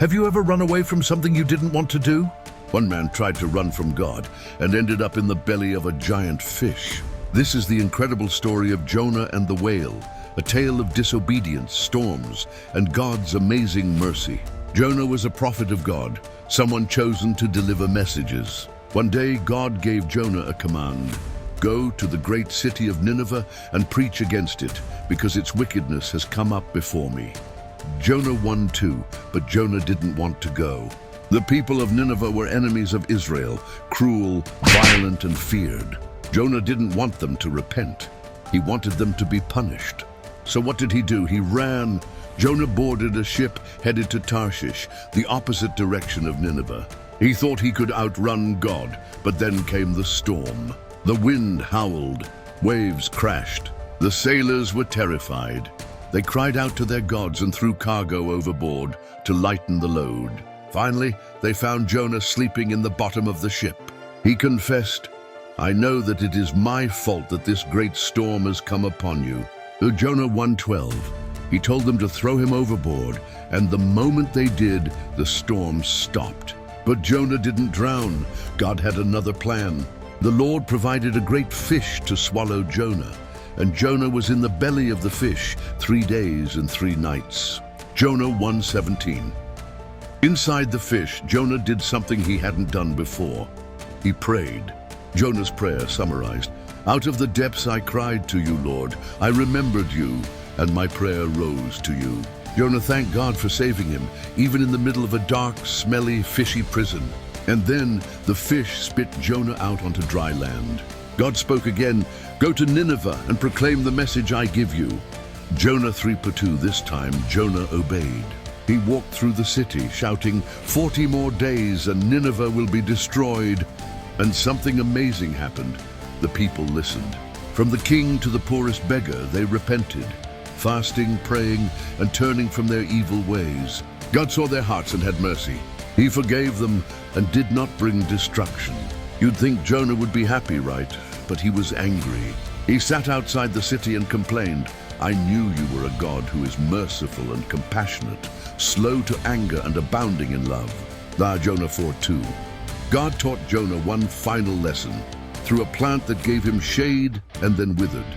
Have you ever run away from something you didn't want to do? One man tried to run from God and ended up in the belly of a giant fish. This is the incredible story of Jonah and the whale, a tale of disobedience, storms, and God's amazing mercy. Jonah was a prophet of God, someone chosen to deliver messages. One day, God gave Jonah a command. Go to the great city of Nineveh and preach against it, because its wickedness has come up before me. Jonah won too, but Jonah didn't want to go. The people of Nineveh were enemies of Israel, cruel, violent, and feared. Jonah didn't want them to repent. He wanted them to be punished. So what did he do? He ran. Jonah boarded a ship headed to Tarshish, the opposite direction of Nineveh. He thought he could outrun God, but then came the storm. The wind howled, waves crashed. The sailors were terrified. They cried out to their gods and threw cargo overboard to lighten the load. Finally, they found Jonah sleeping in the bottom of the ship. He confessed, "I know that it is my fault that this great storm has come upon you." Jonah 1:12. He told them to throw him overboard, and the moment they did, the storm stopped. But Jonah didn't drown. God had another plan. The Lord provided a great fish to swallow Jonah, and Jonah was in the belly of the fish 3 days and 3 nights. Jonah 1:17. Inside the fish, Jonah did something he hadn't done before. He prayed. Jonah's prayer summarized, "Out of the depths I cried to you, Lord. I remembered you, and my prayer rose to you." Jonah thanked God for saving him, even in the middle of a dark, smelly, fishy prison. And then the fish spit Jonah out onto dry land. God spoke again, "Go to Nineveh and proclaim the message I give you." Jonah 3:2. This time, Jonah obeyed. He walked through the city, shouting, 40 more days and Nineveh will be destroyed." And something amazing happened. The people listened. From the king to the poorest beggar, they repented, fasting, praying, and turning from their evil ways. God saw their hearts and had mercy. He forgave them and did not bring destruction. You'd think Jonah would be happy, right? But he was angry. He sat outside the city and complained, "I knew you were a God who is merciful and compassionate, slow to anger and abounding in love." Jonah 4:2. God taught Jonah one final lesson through a plant that gave him shade and then withered.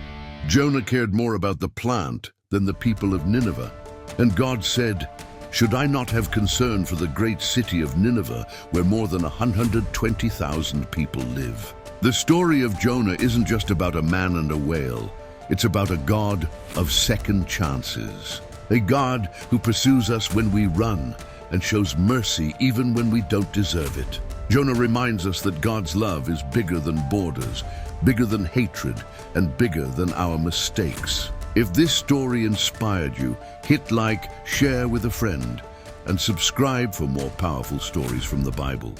Jonah cared more about the plant than the people of Nineveh. And God said, "Should I not have concern for the great city of Nineveh, where more than 120,000 people live?" The story of Jonah isn't just about a man and a whale. It's about a God of second chances. A God who pursues us when we run and shows mercy even when we don't deserve it. Jonah reminds us that God's love is bigger than borders, bigger than hatred, and bigger than our mistakes. If this story inspired you, hit like, share with a friend, and subscribe for more powerful stories from the Bible.